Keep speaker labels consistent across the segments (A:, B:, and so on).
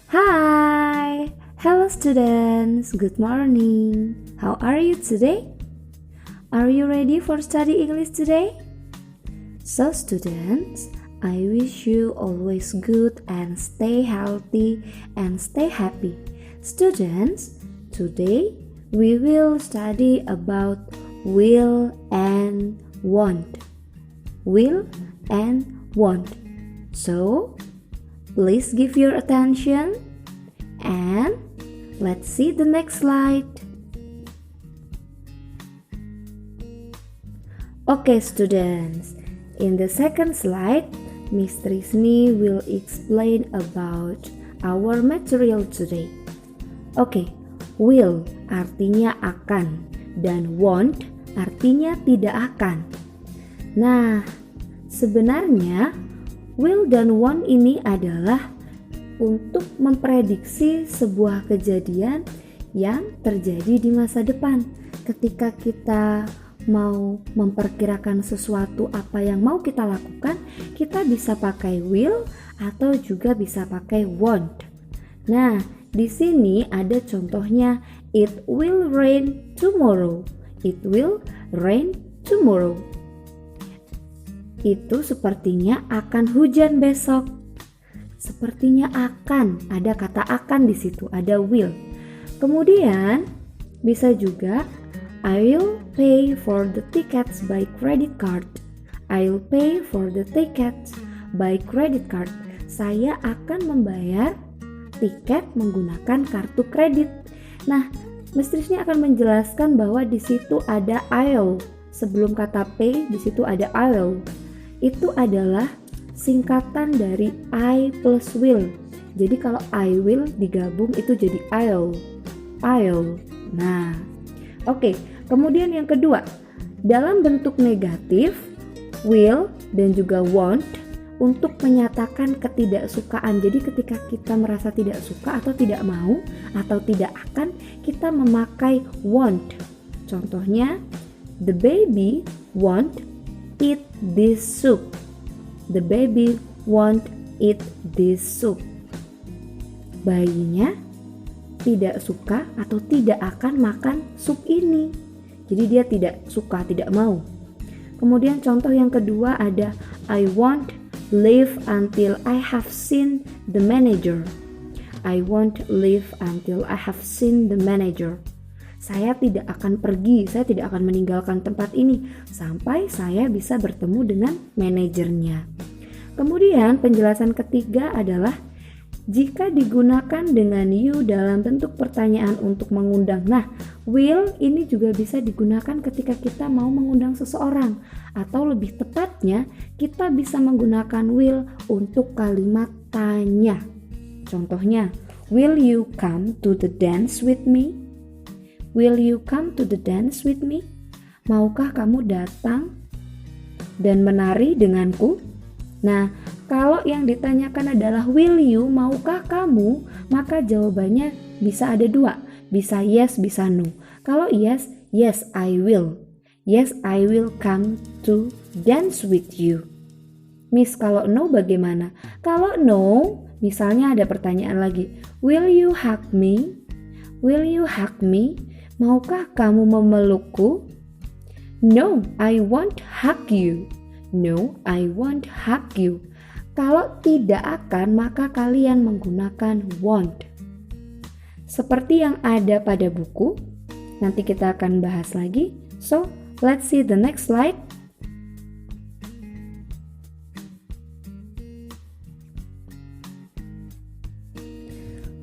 A: Hi! Hello students! Good morning! How are you today? Are you ready for study English today? So students, I wish you always good and stay healthy and stay happy. Students, today we will study about will and want. Will and want. So, please give your attention and let's see the next slide. Okay students, in the second slide, Miss Trisni will explain about our material today. Okay, will artinya akan dan want artinya tidak akan. Nah, sebenarnya will dan want ini adalah untuk memprediksi sebuah kejadian yang terjadi di masa depan. Ketika kita mau memperkirakan sesuatu apa yang mau kita lakukan, kita bisa pakai will atau juga bisa pakai want. Nah, di sini ada contohnya, it will rain tomorrow. It will rain tomorrow. Itu sepertinya akan hujan besok. Sepertinya akan, ada kata akan di situ, ada will. Kemudian bisa juga I'll pay for the tickets by credit card. I'll pay for the tickets by credit card. Saya akan membayar tiket menggunakan kartu kredit. Nah, Miss Trisni akan menjelaskan bahwa di situ ada I'll. Sebelum kata pay, di situ ada I'll. Itu adalah singkatan dari I plus will. Jadi kalau I will digabung itu jadi I'll. Nah, oke. Kemudian yang kedua, dalam bentuk negatif, will dan juga want untuk menyatakan ketidaksukaan. Jadi ketika kita merasa tidak suka atau tidak mau atau tidak akan, kita memakai want. Contohnya, the baby won't eat this soup. The baby won't eat this soup. Bayinya tidak suka atau tidak akan makan sup ini. Jadi dia tidak suka, tidak mau. Kemudian contoh yang kedua ada I won't leave until I have seen the manager. I won't leave until I have seen the manager. Saya tidak akan pergi, saya tidak akan meninggalkan tempat ini sampai saya bisa bertemu dengan manajernya. Kemudian penjelasan ketiga adalah jika digunakan dengan you dalam bentuk pertanyaan untuk mengundang. Nah, will ini juga bisa digunakan ketika kita mau mengundang seseorang. Atau lebih tepatnya, kita bisa menggunakan will untuk kalimat tanya. Contohnya, will you come to the dance with me? Will you come to the dance with me? Maukah kamu datang dan menari denganku? Nah, kalau yang ditanyakan adalah will you, maukah kamu? Maka jawabannya bisa ada dua, bisa yes, bisa no. Kalau yes, yes I will. Yes I will come to dance with you. Miss, kalau no bagaimana? Kalau no, misalnya ada pertanyaan lagi, will you hug me? Will you hug me? Maukah kamu memelukku? No, I won't hug you. No, I won't hug you. Kalau tidak akan, maka kalian menggunakan won't. Seperti yang ada pada buku, nanti kita akan bahas lagi. So, let's see the next slide.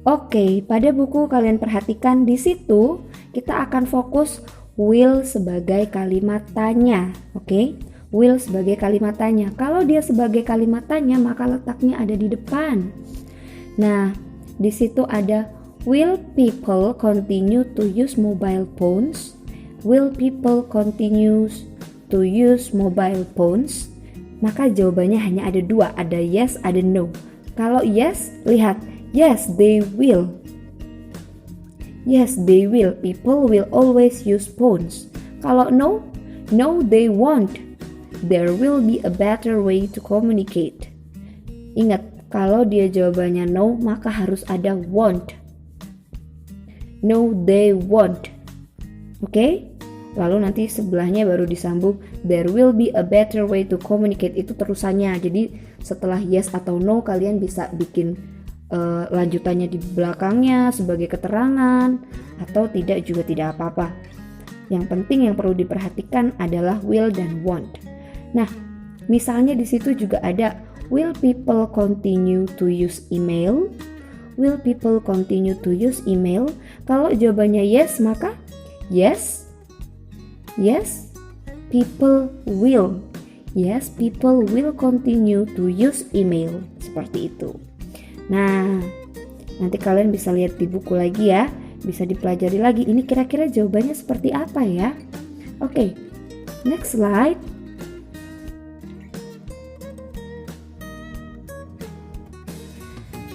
A: Oke, pada buku kalian perhatikan di situ kita akan fokus will sebagai kalimat tanya, oke? Will sebagai kalimat tanya. Kalau dia sebagai kalimat tanya, maka letaknya ada di depan. Nah, di situ ada will people continue to use mobile phones? Will people continue to use mobile phones? Maka jawabannya hanya ada dua, ada yes, ada no. Kalau yes, lihat, yes they will. Yes they will. People will always use phones. Kalau no, no they won't. There will be a better way to communicate. Ingat, Kalau dia jawabannya no, maka harus ada won't. No, they won't. Oke? Lalu nanti sebelahnya baru disambung there will be a better way to communicate. Itu terusannya. Jadi setelah yes atau no kalian bisa bikin lanjutannya di belakangnya sebagai keterangan, atau tidak juga tidak apa-apa. Yang penting yang perlu diperhatikan adalah will dan won't. Nah, misalnya di situ juga ada will people continue to use email? Will people continue to use email? Kalau jawabannya yes, maka yes, yes, people will. Yes, people will continue to use email. Seperti itu. Nah, nanti kalian bisa lihat di buku lagi ya. Bisa dipelajari lagi. Ini kira-kira jawabannya seperti apa ya? Oke, next slide.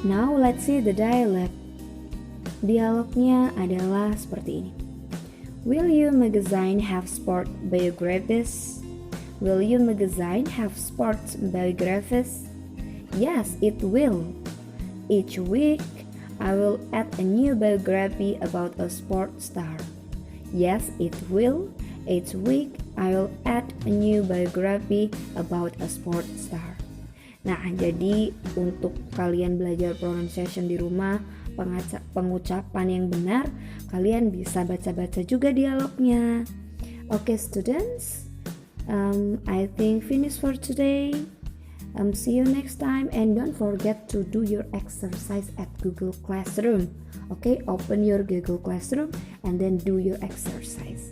A: Now let's see the dialogue. Dialognya adalah seperti ini. Will your magazine have sport biographies? Will your magazine have sports biographies? Yes, it will. Each week, I will add a new biography about a sports star. Yes, it will. Each week, I will add a new biography about a sports star. Nah, jadi untuk kalian belajar pronunciation di rumah, pengucapan yang benar, kalian bisa baca-baca juga dialognya. Okay, students, I think finish for today. See you next time, and don't forget to do your exercise at Google Classroom. Okay, open your Google Classroom and then do your exercise.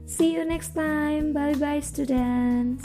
A: See you next time. Bye bye, students.